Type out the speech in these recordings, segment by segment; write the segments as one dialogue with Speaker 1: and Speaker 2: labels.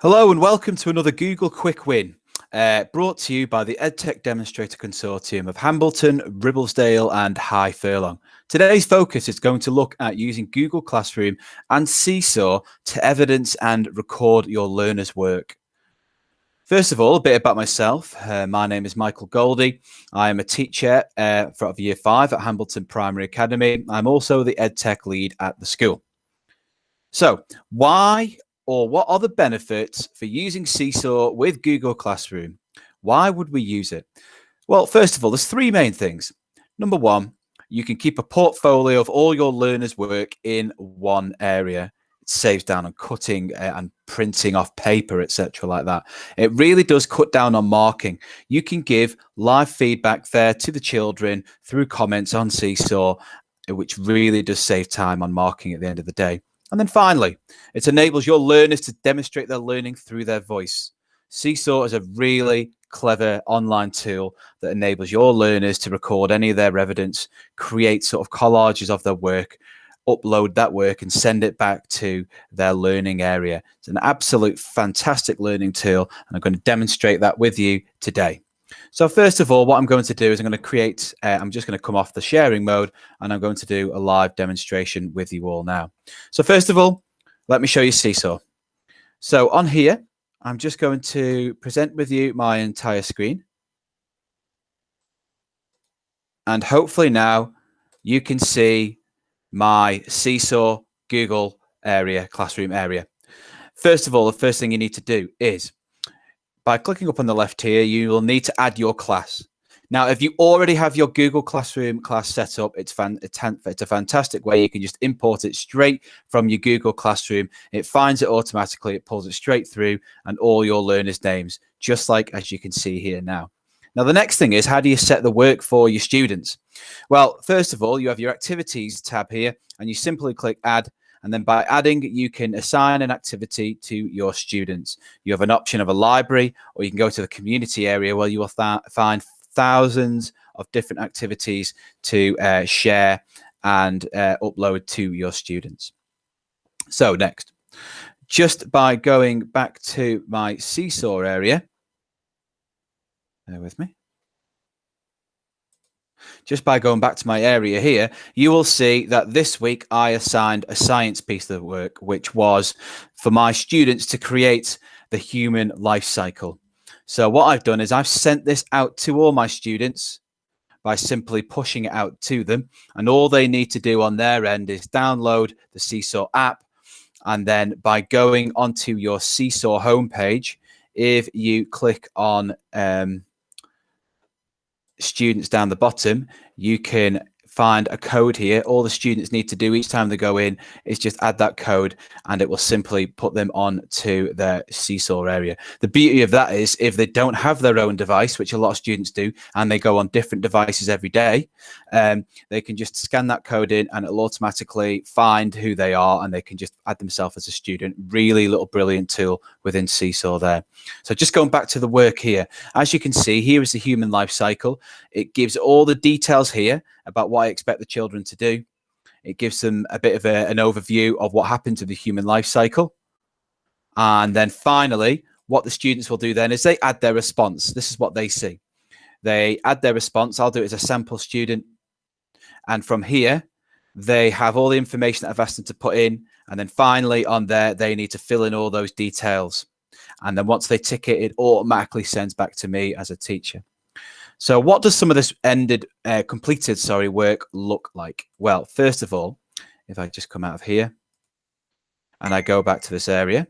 Speaker 1: Hello and welcome to another Google Quick Win, brought to you by the EdTech Demonstrator Consortium of Hambleton, Ribblesdale and High Furlong. Today's focus is going to look at using Google Classroom and Seesaw to evidence and record your learners' work. First of all, a bit about myself. My name is Michael Goldie. I am a teacher for Year 5 at Hambleton Primary Academy. I'm also the EdTech lead at the school. So why or what are the benefits for using Seesaw with Google Classroom? Why would we use it? Well, first of all, there's three main things. Number one, you can keep a portfolio of all your learners' work in one area. It saves down on cutting and printing off paper, etc. like that. It really does cut down on marking. You can give live feedback there to the children through comments on Seesaw, which really does save time on marking at the end of the day. And then finally, it enables your learners to demonstrate their learning through their voice. Seesaw is a really clever online tool that enables your learners to record any of their evidence, create sort of collages of their work, upload that work and send it back to their learning area. It's an absolute fantastic learning tool, and I'm going to demonstrate that with you today. So first of all, what I'm going to do is I'm just going to come off the sharing mode and I'm going to do a live demonstration with you all now. So first of all, let me show you Seesaw. So on here, I'm just going to present with you my entire screen. And hopefully now you can see my Seesaw Google area, classroom area. First of all, the first thing you need to do is by clicking up on the left here, you will need to add your class. Now, if you already have your Google Classroom class set up, it's a fantastic way. You can just import it straight from your Google Classroom. It finds it automatically, it pulls it straight through, and all your learners' names, just like as you can see here now. Now, the next thing is, how do you set the work for your students? Well, first of all, you have your Activities tab here, and you simply click Add. And then by adding, you can assign an activity to your students. You have an option of a library, or you can go to the community area where you will find thousands of different activities to share and upload to your students. So next, just by going back to my Seesaw area, bear with me. Just by going back to my area here, you will see that this week I assigned a science piece of work, which was for my students to create the human life cycle. So what I've done is I've sent this out to all my students by simply pushing it out to them. And all they need to do on their end is download the Seesaw app. And then by going onto your Seesaw homepage, if you click on students down the bottom, you can find a code here. All the students need to do each time they go in is just add that code, and it will simply put them on to their Seesaw area. The beauty of that is if they don't have their own device, which a lot of students do, and they go on different devices every day, they can just scan that code in and it'll automatically find who they are, and they can just add themselves as a student. Really little brilliant tool within Seesaw there. So just going back to the work here, as you can see, here is the human life cycle. It gives all the details here about what I expect the children to do. It gives them a bit of an overview of what happens to the human life cycle. And then finally, what the students will do then is they add their response. This is what they see. They add their response. I'll do it as a sample student. And from here, they have all the information that I've asked them to put in. And then finally on there, they need to fill in all those details. And then once they tick it, it automatically sends back to me as a teacher. So what does some of this completed work look like? Well, first of all, if I just come out of here and I go back to this area,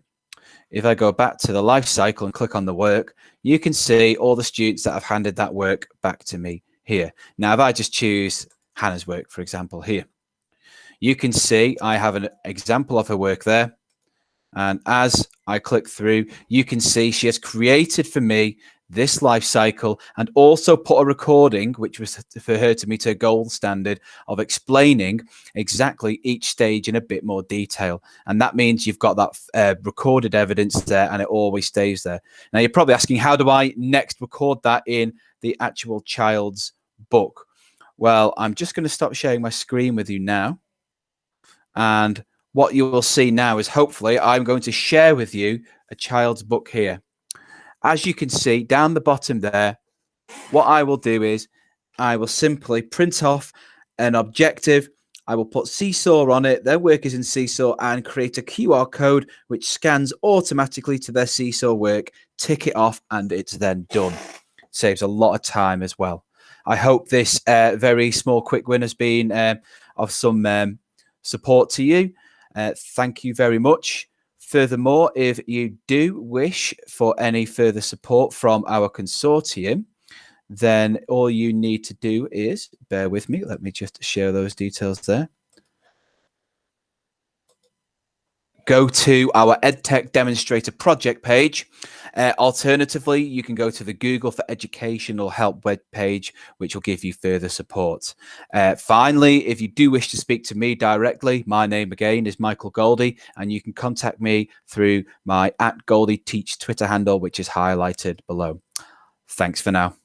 Speaker 1: if I go back to the life cycle and click on the work, you can see all the students that have handed that work back to me here. Now, if I just choose Hannah's work, for example, here, you can see I have an example of her work there. And as I click through, you can see she has created for me this life cycle and also put a recording, which was for her to meet her gold standard of explaining exactly each stage in a bit more detail. And that means you've got that recorded evidence there, and it always stays there. Now you're probably asking, how do I next record that in the actual child's book? Well, I'm just going to stop sharing my screen with you now. And what you will see now is hopefully I'm going to share with you a child's book here. As you can see down the bottom there, what I will do is I will simply print off an objective. I will put Seesaw on it, their work is in Seesaw, and create a QR code which scans automatically to their Seesaw work, tick it off, and it's then done. Saves a lot of time as well. I hope this very small quick win has been of some support to you. Thank you very much. Furthermore, if you do wish for any further support from our consortium, then all you need to do is, bear with me, let me just share those details there. Go to our EdTech Demonstrator project page. Alternatively, you can go to the Google for Educational Help web page, which will give you further support. Finally, if you do wish to speak to me directly, my name again is Michael Goldie, and you can contact me through my @GoldieTeach Twitter handle, which is highlighted below. Thanks for now.